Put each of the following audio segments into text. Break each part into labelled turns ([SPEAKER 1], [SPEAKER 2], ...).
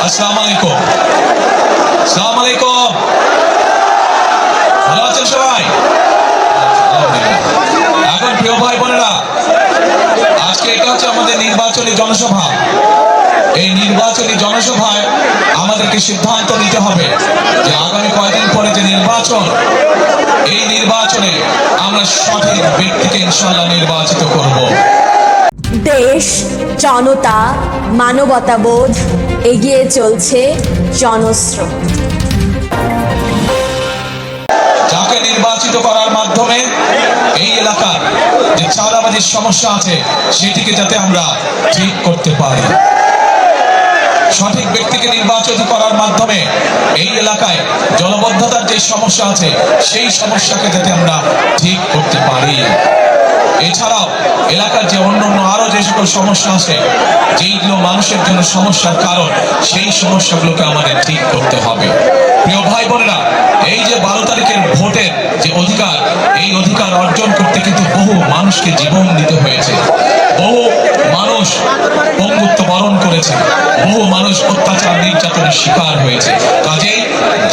[SPEAKER 1] আসসালামু আলাইকুম। আসসালামু আলাইকুম। ভালো আছেন সবাই? এখন প্রিয় ভাই বোনেরা, আজকে এটা হচ্ছে আমাদের নির্বাচনী জনসভা। এই নির্বাচনী জনসভায় আমাদেরকে সিদ্ধান্ত নিতে হবে যে আগামী কয়েকদিন পরে যে নির্বাচন, এই নির্বাচনে আমরা সঠিক ব্যক্তিকে ইনশাআল্লাহ নির্বাচিত করব।
[SPEAKER 2] দেশ, জনতা, মানবতাবোধ, এগিয়ে চলছে জনস্রোত।
[SPEAKER 1] যাকে নির্বাচিত করার মাধ্যমে এই এলাকার যে চাঁদাবাজির সমস্যা আছে সেটিকে যাতে আমরা ঠিক করতে পারি। সঠিক ব্যক্তিকে নির্বাচিত করার মাধ্যমে এই এলাকায় জলবদ্ধতার যে সমস্যা আছে সেই সমস্যাকে যাতে আমরা ঠিক করতে পারি। এছাড়াও এলাকার যে অন্যান্য আরো যে সকল সমস্যা আছে, যেইগুলো মানুষের জন্য সমস্যার কারণ, সেই সমস্যাগুলোকে আমাদের ঠিক করতে হবে। প্রিয় ভাই বোনেরা, এই যে 12 তারিখের ভোটের যে অধিকার, এই অধিকার অর্জন করতে কিন্তু বহু মানুষকে জীবন দিতে হয়েছে, বহু মানুষ পঙ্গুত্ব বরণ করেছে, বহু মানুষ অত্যাচার নির্যাতনের শিকার হয়েছে। কাজেই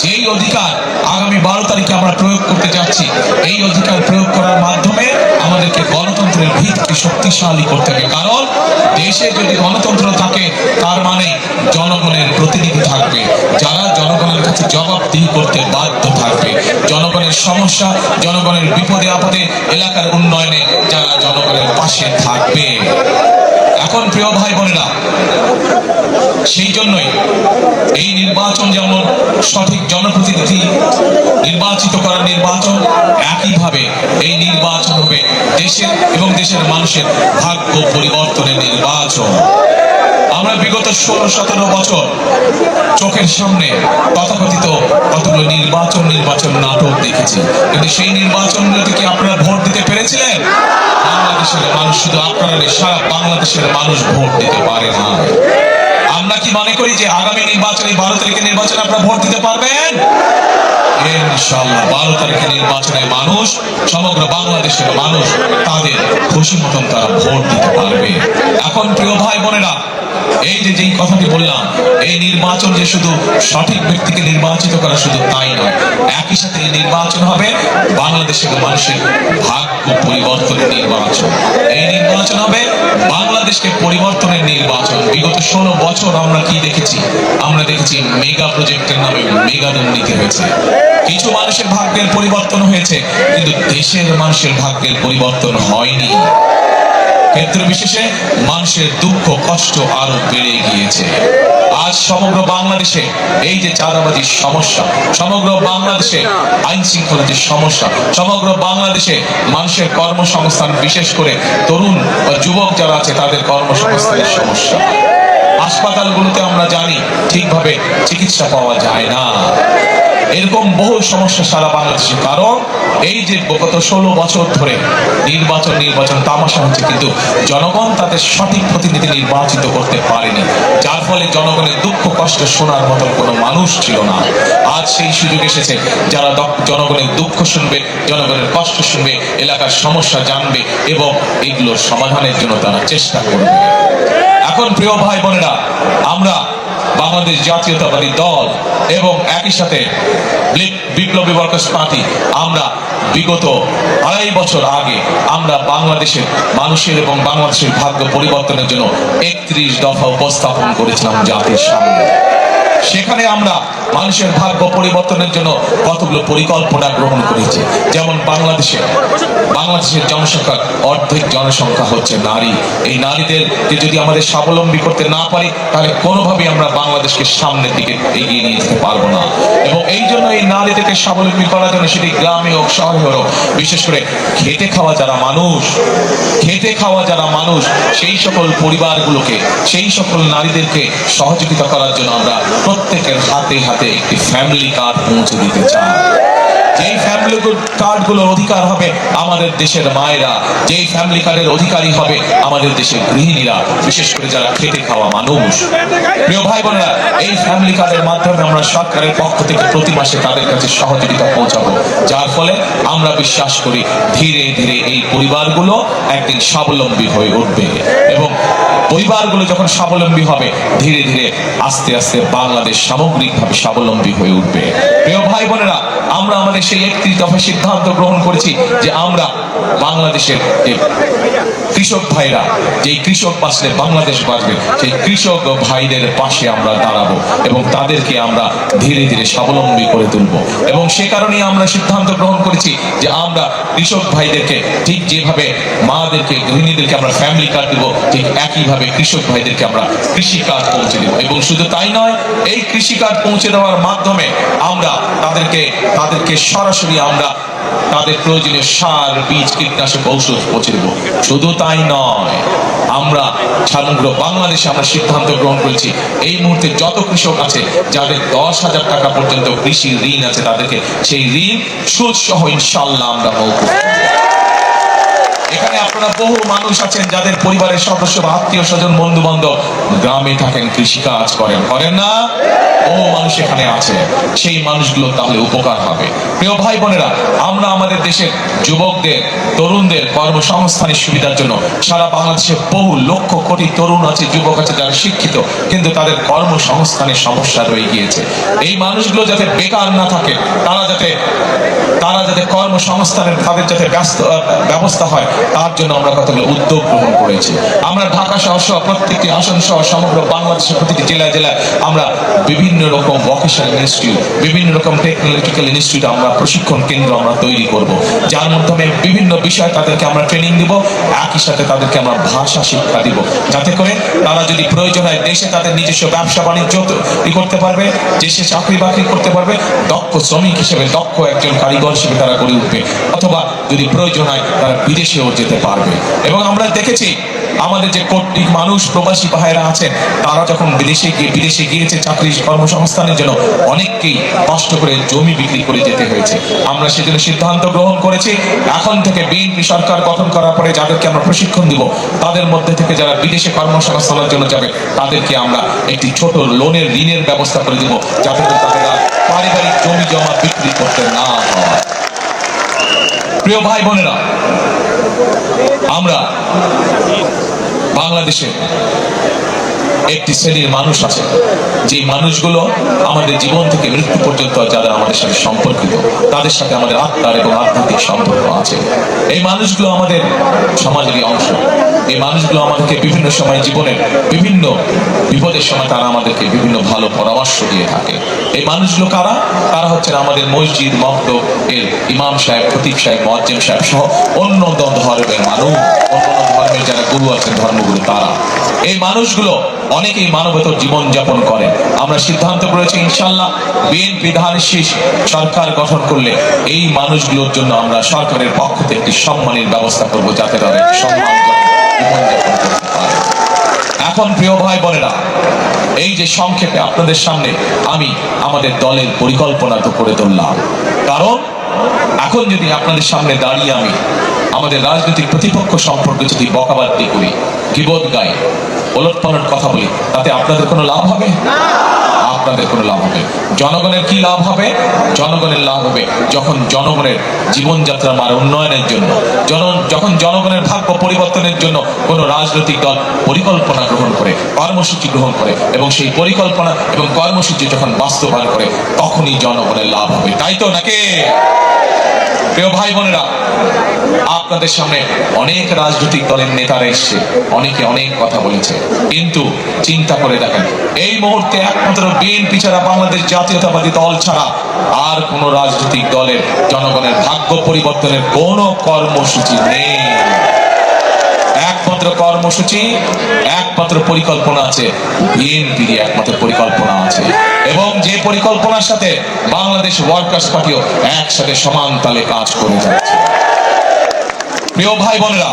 [SPEAKER 1] যেই অধিকার আগামী 12 তারিখে আমরা প্রয়োগ করতে যাচ্ছি, এই অধিকার প্রয়োগ করার মাধ্যমে আমাদেরকে গণতন্ত্রের ভিতকে শক্তিশালী করতে হবে। কারণ দেশে যদি গণতন্ত্র থাকে, তার মানে জনগণের প্রতিনিধি থাকবে, যারা জনগণের কাছে জবাবদিহি করতে বাধ্য থাকবে। জনগণের সমস্যা, জনগণের বিপদে আপদে, এলাকার উন্নয়নে যারা জনগণের পাশে থাকবে। এখন প্রিয় ভাই বোনেরা, সেই জন্যই এই নির্বাচন যেমন সঠিক জনপ্রতিনিধি নির্বাচিত করার নির্বাচন, একইভাবে এই নির্বাচন হবে দেশের এবং দেশের মানুষের ভাগ্য পরিবর্তনের নির্বাচন। আমরা বিগত 16-17 বছর চোখের সামনে তথাকথিত কতগুলো নির্বাচন নাটক দেখেছি, কিন্তু সেই নির্বাচনগুলোতে কি আপনারা ভোট দিতে পেরেছিলেন? বাংলাদেশের মানুষ, শুধু আপনারা, সারা বাংলাদেশের মানুষ ভোট দিতে পারে না। আমরা কি মনে করি যে আগামী নির্বাচনে 12 তারিখের নির্বাচনে আপনারা ভোট দিতে পারবেন? ইনশাআল্লাহ 12 তারিখের নির্বাচনে মানুষ, সমগ্র বাংলাদেশের মানুষ তাদের খুশি মতন তারা ভোট দিতে পারবে। এখন প্রিয় ভাই বোনেরা, এই যে যেই কথাটি বললাম, এই নির্বাচন যে শুধু সঠিক ব্যক্তিকে নির্বাচিত করা শুধু তাই নয়, একই সাথে এই নির্বাচন হবে বাংলাদেশের মানুষের ভাগ্য পরিবর্তনের নির্বাচন। এই নির্বাচন হবে বাংলাদেশকে পরিবর্তনের নির্বাচন। বিগত 16 বছর আমরা কি দেখেছি? আমরা দেখেছি মেগা প্রজেক্টের নামে মেগা দুর্নীতি হয়েছে। কিছু মানুষের ভাগ্যের পরিবর্তন হয়েছে, কিন্তু দেশের মানুষের ভাগ্যের পরিবর্তন হয়নি। ক্ষেত্র বিশেষে মানুষের দুঃখ কষ্ট আরো বেড়ে গিয়েছে। আজ সমগ্র বাংলাদেশে এই যে চাঁদাবাজির সমস্যা, সমগ্র বাংলাদেশে আইন শৃঙ্খলার যে সমস্যা, সমগ্র বাংলাদেশে মানুষের কর্মসংস্থান, বিশেষ করে তরুণ বা যুবক যারা আছে তাদের কর্মসংস্থানের সমস্যা। হাসপাতালগুলোতে আমরা জানি ঠিকভাবে চিকিৎসা পাওয়া যায় না। এরকম বহু সমস্যা সারা বাংলাদেশে। কারণ এই যে গত 16 বছর ধরে নির্বাচন তামাশা হচ্ছে, কিন্তু জনগণ তাদের সঠিক প্রতিনিধি নির্বাচিত করতে পারেনি, যার ফলে জনগণের দুঃখ কষ্ট শোনার মতন কোনো মানুষ ছিল না। আজ সেই সুযোগ এসেছে, যারা জনগণের দুঃখ শুনবে, জনগণের কষ্ট শুনবে, এলাকার সমস্যা জানবে এবং এগুলোর সমাধানের জন্য তারা চেষ্টা করবে। এখন প্রিয় ভাই বোনেরা, আমরা বাংলাদেশ জাতীয়তাবাদী দল এবং একই সাথে বিপ্লবী ওয়ার্কার্স পার্টি, আমরা বিগত 2.5 বছর আগে আমরা বাংলাদেশের মানুষের এবং বাংলাদেশের ভাগ্য পরিবর্তনের জন্য 31 দফা উপস্থাপন করেছিলাম জাতির সামনে। সেখানে আমরা মানুষের ভাগ্য পরিবর্তনের জন্য কতগুলো পরিকল্পনা গ্রহণ করেছি। যেমন বাংলাদেশের জনসংখ্যার অর্ধেক জনসংখ্যা হচ্ছে নারী। এই নারীদেরকে যদি আমাদের স্বাবলম্বী করতে না পারি, তাহলে কোনোভাবেই আমরা বাংলাদেশকে সামনের দিকে এগিয়ে নিয়ে যেতে পারবো না। এবং এই জন্য এই নারীদেরকে স্বাবলম্বী করার জন্য, সেটি গ্রামে হোক শহরে হোক, বিশেষ করে খেটে খাওয়া যারা মানুষ, সেই সকল পরিবারগুলোকে, সেই সকল নারীদেরকে সহযোগিতা করার জন্য আমরা প্রত্যেকের হাতে হাতে একটি ফ্যামিলি কার্ড পৌঁছে দিতে চাই। যেই ফ্যামিলি কার্ডগুলোর অধিকার হবে আমাদের দেশের মায়েরা, যেই ফ্যামিলি কার্ডের অধিকারী হবে আমাদের দেশের গৃহিণীরা, বিশেষ করে যারা খেটে খাওয়া মানুষ। প্রিয় ভাই বোনেরা, এই ফ্যামিলি কার্ডের মাধ্যমে আমরা সরকারের পক্ষ থেকে প্রতি মাসে তাদের কাছে সহযোগিতা পৌঁছাবো, যার ফলে আমরা বিশ্বাস করি ধীরে ধীরে এই পরিবারগুলো একদিন স্বাবলম্বী হয়ে উঠবে। এবং পরিবারগুলো যখন স্বাবলম্বী হবে, ধীরে ধীরে আস্তে আস্তে বাংলাদেশ সামগ্রিকভাবে স্বাবলম্বী হয়ে উঠবে। প্রিয় ভাই বোনেরা, আমরা আমাদের সেই 31 দফা সিদ্ধান্ত গ্রহণ করেছি যে আমরা বাংলাদেশের যে কৃষক ভাইরা, যেই কৃষক বাঁচলে বাংলাদেশ বাঁচবে, সেই কৃষক ভাইদের পাশে আমরা দাঁড়াবো এবং তাদেরকে আমরা ধীরে ধীরে স্বাবলম্বী করে তুলবো। এবং সে কারণেই আমরা সিদ্ধান্ত গ্রহণ করেছি যে আমরা কৃষক ভাইদেরকে ঠিক যেভাবে মাদেরকে, গৃহিণীদেরকে আমরা ফ্যামিলি কার্ড দেবো, ঠিক একইভাবে কৃষক ভাইদেরকে আমরা কৃষি কার্ড পৌঁছে দেবো। এবং শুধু তাই নয়, এই কৃষি কার্ড পৌঁছে দেওয়ার মাধ্যমে আমরা তাদেরকে সরাসরি আমরা তাদের প্রয়োজনীয় সার, বীজ, কীটনাশক, ঔষধ পৌঁছে দেবো। শুধু তাই নয়, আমরা সমগ্র বাংলাদেশে আমরা সিদ্ধান্ত গ্রহণ করেছি এই মুহূর্তে যত কৃষক আছে যাদের 10,000 টাকা পর্যন্ত কৃষি ঋণ আছে, তাদেরকে সেই ঋণ সুদ সহ ইনশাআল্লাহ আমরা মওকুফ করব। এখানে আপনারা বহু মানুষ আছেন যাদের পরিবারের সদস্য বা আত্মীয় স্বজন, বন্ধু বান্ধব গ্রামে থাকেন, কৃষি কাজ করেন না? ও মানুষ এখানে আছে, সেই মানুষগুলো তাহলে উপকার হবে। প্রিয় ভাই বোনেরা, আমরা আমাদের দেশের যুবকদের, তরুণদের কর্মসংস্থানের সুবিধার জন্য সারা বাংলাদেশে বহু লক্ষ কোটি তরুণ আছে, যুবক আছে যারা শিক্ষিত, কিন্তু তাদের কর্মসংস্থানের সমস্যা রয়ে গিয়েছে। এই মানুষগুলো যাতে বেকার না থাকে, তারা যাতে কর্মসংস্থানের তাদের যাতে ব্যবস্থা হয়, তার জন্য আমরা কতগুলো উদ্যোগ গ্রহণ করেছি। আমরা ঢাকা সহ প্রত্যেকটি আসন সহ সমগ্র বাংলাদেশের প্রতিটি জেলায় জেলায় আমরা বিভিন্ন রকম ভোকেশনাল ইনস্টিটিউট, বিভিন্ন রকম টেকনোলজিক্যাল ইনস্টিটিউট, আমরা প্রশিক্ষণ কেন্দ্র আমরা তৈরি করব, যার মাধ্যমে বিভিন্ন বিষয় তাদেরকে আমরা ট্রেনিং দিব, একই সাথে তাদেরকে আমরা ভাষা শিক্ষা দিব, যাতে করে তারা যদি প্রয়োজন হয় দেশে তাদের নিজস্ব ব্যবসা বাণিজ্য করতে পারবে, দেশে চাকরি বাকরি করতে পারবে, দক্ষ শ্রমিক হিসেবে, দক্ষ একজন কারিগর হিসেবে তারা গড়ে উঠবে, অথবা যদি প্রয়োজন হয় তারা বিদেশেও যেতে পারবে। এবং আমরা দেখেছি আমাদের যে কোটি মানুষ প্রবাসী ভাইয়েরা আছেন, তারা যখন বিদেশে গিয়েছে চাকরি কর্মসংস্থানের জন্য, অনেককেই কষ্ট করে জমি বিক্রি করে যেতে হয়েছে। আমরা সেজন্য সিদ্ধান্ত গ্রহণ করেছি এখন থেকে বিএনপি সরকার গঠন করার পরে যাদেরকে আমরা প্রশিক্ষণ দিব, তাদের মধ্যে থেকে যারা বিদেশে কর্মসংস্থানের জন্য যাবে, তাদেরকে আমরা একটি ছোট লোনের ঋণের ব্যবস্থা করে দিব, যাতে করে তারা পারিবারিক জমি জমা বিক্রি করতে না হয়। প্রিয় ভাই বোনেরা, আমরা বাংলাদেশে একটি শ্রেণীর মানুষ আছে, যে মানুষগুলো আমাদের জীবন থেকে মৃত্যু পর্যন্ত যারা আমাদের সাথে সম্পর্কিত, তাদের সাথে আমাদের আত্মার এবং আধ্যাত্মিক সম্পর্ক আছে। এই মানুষগুলো আমাদের সমাজেরই অংশ। এই মানুষগুলো আমাদেরকে বিভিন্ন সময় জীবনের বিভিন্ন বিপদের সময় তারা আমাদেরকে বিভিন্ন ভালো পরামর্শ দিয়ে থাকে। এই মানুষগুলো কারা? তারা হচ্ছেন আমাদের মসজিদ, মক্তব এর ইমাম সাহেব, খতিব সাহেব, মুয়াজ্জিম সাহেব সহ অন্য ধর্মের মানুষ, অন্য ধর্মের যারা গুরু আছেন ধর্মগুরু, তারা। এই মানুষগুলো অনেকেই মানবতার জীবন যাপন করে। আমরা সিদ্ধান্ত করেছি ইনশাআল্লাহ বিএনপি ধানের সরকার গঠন করলে এই মানুষগুলোর জন্য আমরা সরকারের পক্ষ থেকে একটি সম্মানের ব্যবস্থা করব, যাতে তারা সম্মান জীবন যাপন করতে পারে। এখন প্রিয় ভাই বোনেরা, এই যে সংক্ষেপে আপনাদের সামনে আমি আমাদের দলের পরিকল্পনা তো করে তুললাম, কারণ এখন যদি আপনাদের সামনে দাঁড়িয়ে আমি আমাদের রাজনৈতিক প্রতিপক্ষ সম্পর্কে যদি বকাবাদি করি, গীবত গাই, ওলটপালট কথা বলি, তাতে আপনাদের কোনো লাভ হবে? আপনাদের কোনো লাভ হবে? জনগণের কি লাভ হবে? জনগণের লাভ হবে যখন জনগণের জীবনযাত্রার মান উন্নয়নের জন্য, যখন জনগণের ভাগ্য পরিবর্তনের জন্য কোনো রাজনৈতিক দল পরিকল্পনা গ্রহণ করে, কর্মসূচি গ্রহণ করে, এবং সেই পরিকল্পনা এবং কর্মসূচি যখন বাস্তবায়ন করে, তখনই জনগণের লাভ হবে। তাই তো নাকি? প্রিয় ভাই বোনেরা, আপনাদের সামনে অনেক রাজনৈতিক দলের নেতারা এসছে, অনেকে অনেক কথা বলেছে, কিন্তু চিন্তা করে দেখেন এই মুহূর্তে একমাত্র বিএনপি ছাড়া, বাংলাদেশ জাতীয়তাবাদী দল ছাড়া আর কোন রাজনৈতিক দলের জনগণের ভাগ্য পরিবর্তনের কোন কর্মসূচি নেই। একমাত্র কর্মসূচি, একমাত্র পরিকল্পনা আছে বিএনপির, একমাত্র পরিকল্পনা আছে, এবং যে পরিকল্পনার সাথে বাংলাদেশ ওয়ার্কার্স পার্টিও একসাথে সমান তালে কাজ করে যাচ্ছে। প্রিয় ভাই বোনেরা,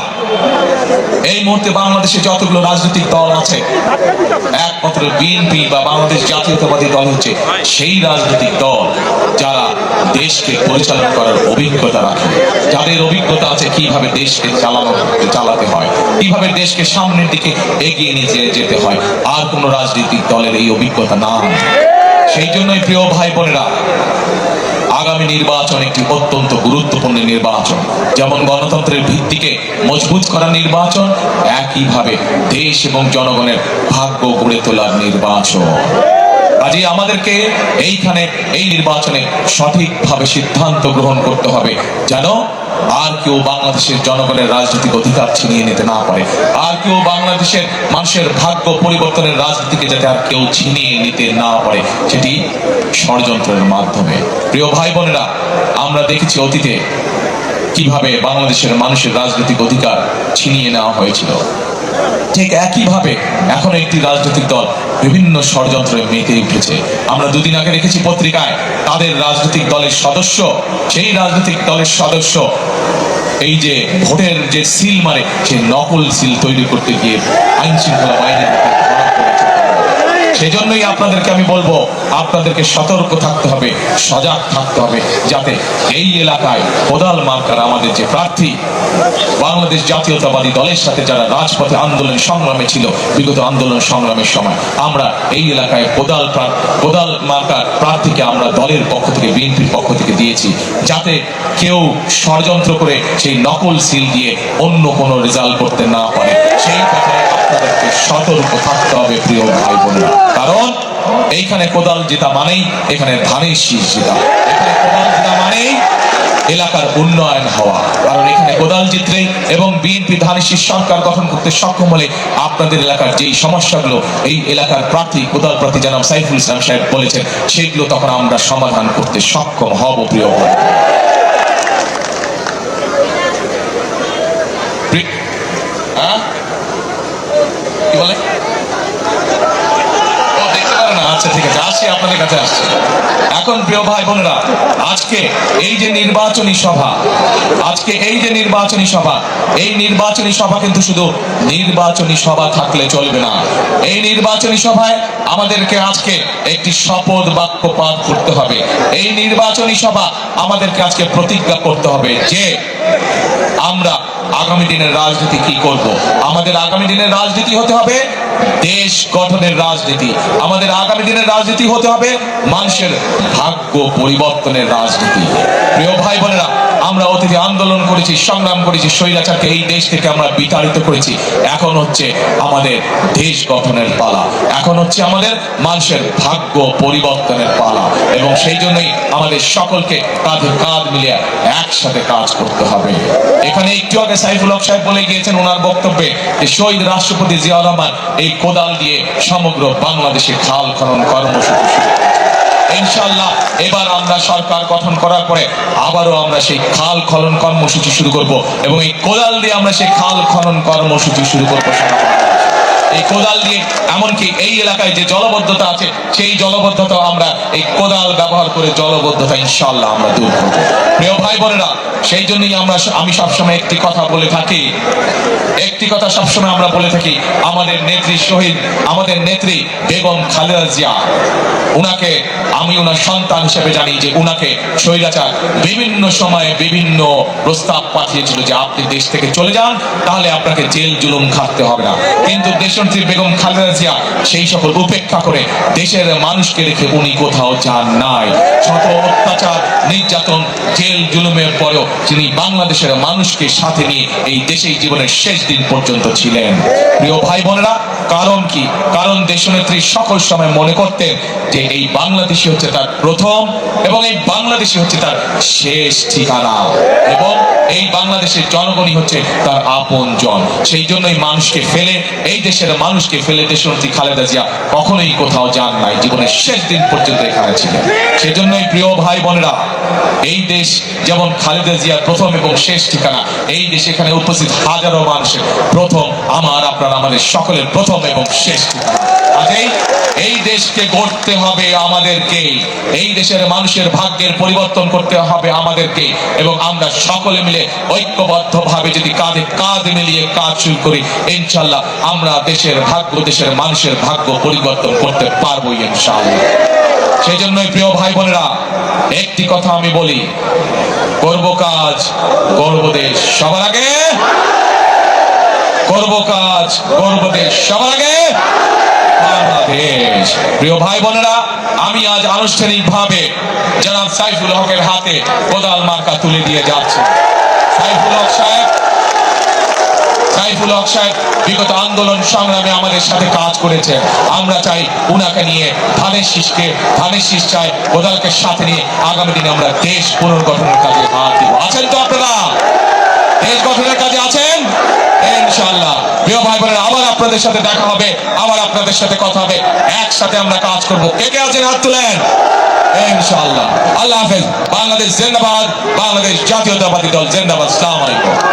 [SPEAKER 1] এই মুহূর্তে বাংলাদেশে যতগুলো রাজনৈতিক দল আছে, একমাত্র বিএনপি বা বাংলাদেশ জাতীয়তাবাদী দল হচ্ছে সেই রাজনৈতিক দল যারা দেশকে পরিচালনা করার অভিজ্ঞতা রাখে, যাদের অভিজ্ঞতা আছে কিভাবে দেশকে চালাতে হয়, কিভাবে দেশকে সামনের দিকে এগিয়ে নিয়ে যেতে হয়। আর কোন রাজনৈতিক দলের এই অভিজ্ঞতা না। সেই জন্যই প্রিয় ভাই বোনেরা, আগামী নির্বাচন একটি অত্যন্ত গুরুত্বপূর্ণ নির্বাচন। যেমন গণতন্ত্রের ভিত্তিকে মজবুত করার নির্বাচন, একইভাবে দেশ এবং জনগণের ভাগ্য গড়ে তোলার নির্বাচন। কাজেই আমাদেরকে এইখানে এই নির্বাচনে সঠিকভাবে সিদ্ধান্ত গ্রহণ করতে হবে, যেন আর কেউ বাংলাদেশের জনগণের রাজনৈতিক অধিকার ছিনিয়ে নিতে না পারে, আর কেউ বাংলাদেশের মানুষের ভাগ্য পরিবর্তনের রাজনীতিকে যাতে আর কেউ ছিনিয়ে নিতে না পারে, সেটি ষড়যন্ত্রের মাধ্যমে। প্রিয় ভাই বোনেরা, আমরা দেখেছি অতীতে কিভাবে বাংলাদেশের মানুষের রাজনৈতিক অধিকার ছিনিয়ে নেওয়া হয়েছিল। ঠিক একইভাবে এখন একটি রাজনৈতিক দল বিভিন্ন ষড়যন্ত্রে মেতে উঠেছে। আমরা দুদিন আগে দেখেছি পত্রিকায় তাদের রাজনৈতিক দলের সদস্য, সেই রাজনৈতিক দলের সদস্য এই যে ভোটের যে সিল মারে, সেই নকল সিল তৈরি করতে গিয়ে আইন শৃঙ্খলা বাহিনীর সেজন্যই আপনাদেরকে আমি বলবো, আপনাদেরকে সতর্ক থাকতে হবে, সজাগ থাকতে হবে, যাতে এই এলাকায় কোদাল মার্কার আমাদের যে প্রার্থী, বাংলাদেশ জাতীয়তাবাদী দলের সাথে যারা রাজপথে আন্দোলন সংগ্রামে ছিল বিগত আন্দোলন সংগ্রামের সময়, আমরা এই এলাকায় কোদাল মার্কার প্রার্থীকে আমরা দলের পক্ষ থেকে, বিএনপির পক্ষ থেকে দিয়েছি, যাতে কেউ ষড়যন্ত্র করে সেই নকল সিল দিয়ে অন্য কোনো রেজাল্ট করতে না পারে। সেই কথায় আপনাদেরকে সতর্ক থাকতে হবে প্রিয় ভাই বোনেরা। কারণ এইখানে কোদাল জেতা মানেই এখানে ধানের শীষ জেতা, এখানে কোদাল জেতা মানেই এলাকার উন্নয়ন হওয়া। কারণ এখানে কোদাল জিতলেই এবং বিএনপি ধানের শীষ সরকার গঠন করতে সক্ষম হলে আপনাদের এলাকার যেই সমস্যাগুলো এই এলাকার প্রার্থী, কোদাল প্রার্থী জনাব সাইফুল ইসলাম সাহেব বলেছেন, সেগুলো তখন আমরা সমাধান করতে সক্ষম হব। প্রিয় ভাই, কি বলে? আচ্ছা ঠিক আছে, আসি আপনাদের কাছে আসছি। এখন প্রিয় ভাই বোনেরা, আজকে এই যে নির্বাচনী সভা, এই নির্বাচনী সভা কিন্তু শুধু নির্বাচনী সভা থাকলে চলবে না। এই নির্বাচনী সভায় আমাদেরকে আজকে একটি শপথ বাক্য পাঠ করতে হবে। এই নির্বাচনী সভা আমাদেরকে আজকে প্রতিজ্ঞা করতে হবে যে আমরা আগামী দিনের রাজনীতি কি করব। আমাদের আগামী দিনের রাজনীতি হতে হবে দেশ গঠনের রাজনীতি, আমাদের আগামী দিনের রাজনীতি হতে হবে মানুষের ভাগ্য পরিবর্তনের রাজনীতি। প্রিয় ভাই বোনেরা, আমরা অতীতে আন্দোলন করেছি, সংগ্রাম করেছি, স্বৈরাচারকে এই দেশ থেকে আমরা বিতাড়িত করেছি। এখন হচ্ছে আমাদের দেশ গঠনের পালা, এখন হচ্ছে আমাদের মানুষের ভাগ্য পরিবর্তনের পালা, এবং সেই জন্যই আমাদের সকলকে কাঁধে কাঁধ মিলিয়ে একসাথে কাজ করতে হবে। এখানে একটু আগে সাইফুল হক সাহেব বলে গিয়েছেন ওনার বক্তব্যে যে শহীদ রাষ্ট্রপতি জিয়াউর রহমান এই কোদাল দিয়ে সমগ্র বাংলাদেশে খাল খনন কর্মসূচি শুরু করেছেন। ইনশাআল্লাহ এবার আমরা সরকার গঠন করার পরে আবারও আমরা সেই খাল খনন কর্মসূচি শুরু করব, এবং এই কোদাল দিয়ে আমরা সেই খাল খনন কর্মসূচি শুরু করবো। এই কোদাল দিয়ে এমনকি এই এলাকায় যে জলবদ্ধতা আছে, সেই জলবদ্ধতা আমরা এই কোদাল ব্যবহার করে জলবদ্ধতা ইনশাআল্লাহ আমরা দূর করব। প্রিয় ভাই বোনেরা, সেই জন্যই আমি সবসময় একটি কথা বলে থাকি, আমরা বলে থাকি, আমাদের নেত্রী শহীদ, আমাদের নেত্রী বেগম খালেদা জিয়া, উনাকে আমি ওনার সন্তান হিসেবে জানি যে উনাকে স্বৈরাচার বিভিন্ন সময়ে বিভিন্ন প্রস্তাব পাঠিয়েছিল যে আপনি দেশ থেকে চলে যান, তাহলে আপনাকে জেল জুলুম খাটতে হবে না। কিন্তু দেশনেত্রী বেগম খালেদা জিয়া সেই সকল উপেক্ষা করে দেশের মানুষকে রেখে উনি কোথাও যান নাই। শত অত্যাচার, নির্যাতন, জেল জুলুমের পরেও তিনি বাংলাদেশের মানুষকে সাথে নিয়ে এই দেশেই জীবনের শেষ দিন পর্যন্ত ছিলেন। প্রিয় ভাই বোনেরা, কারণ কি? কারণ দেশনেত্রী সকল সময় মনে করতেন যে এই বাংলাদেশই হচ্ছে তার প্রথম এবং এই বাংলাদেশই হচ্ছে তার শেষ ঠিকানা, এবং এই বাংলাদেশের জনগণই হচ্ছে তার আপন জন। সেই জন্যই মানুষকে ফেলে, এই দেশের মানুষকে ফেলে দেশনেত্রী খালেদা জিয়া কখনোই কোথাও যান নাই, জীবনের শেষ দিন পর্যন্ত এখানে ছিলেন। সেই জন্যই প্রিয় ভাই বোনেরা, এই দেশ যেমন খালেদা জিয়ার প্রথম এবং শেষ ঠিকানা, এই দেশে এখানে উপস্থিত হাজারো মানুষের প্রথম, আমার আপনার আমাদের সকলের প্রথম এবং শেষ ঠিকানা। কাজেই এই দেশকে গড়তে হবে আমাদেরকে, এই দেশের মানুষের ভাগ্যের পরিবর্তন করতে হবে আমাদেরকে, এবং আমরা সকলে মিলে ঐক্যবদ্ধভাবে যদি কাঁধে কাঁধ মিলিয়ে কাজ শুরু করি, ইনশাআল্লাহ আমরা দেশের ভাগ্য, দেশের মানুষের ভাগ্য পরিবর্তন করতে পারবো ইনশাআল্লাহ। সেই জন্যই প্রিয় ভাই বোনেরা, একটি কথা আমি বলি, করব কাজ, গর্ব দেশ সবার আগে, করব কাজ, গর্ব দেশ সবার আগে, বাংলাদেশ। প্রিয় ভাই বোনেরা, আমি আজ আনুষ্ঠানিকভাবে জনাব সাইফুল হকের হাতে কোদাল মার্কা তুলে দিয়ে যাচ্ছি। সাইফুল হক সাহেব বিগত আন্দোলন সংগ্রামে আমাদের সাথে কাজ করেছে। আমরা চাই উনাকে নিয়ে ধানের শীষ চাই, কোদালকে সাথে নিয়ে আগামী দিনে আমরা দেশ পুনর্গঠনের কাজে হাত দিব। আছেন তো আপনারা? দেশ গঠনের কাজে আছেন ইনশাআল্লাহ। প্রিয় ভাই বোনেরা, আবার আপনাদের সাথে দেখা হবে, আবার আপনাদের সাথে কথা হবে, একসাথে আমরা কাজ করব। কে কে আছেন হাত তুলেন ইনশাআল্লাহ। আল্লাহ হাফেজ। বাংলাদেশ জিন্দাবাদ, বাংলাদেশ জাতীয়তাবাদী দল জিন্দাবাদ। আসসালামু আলাইকুম।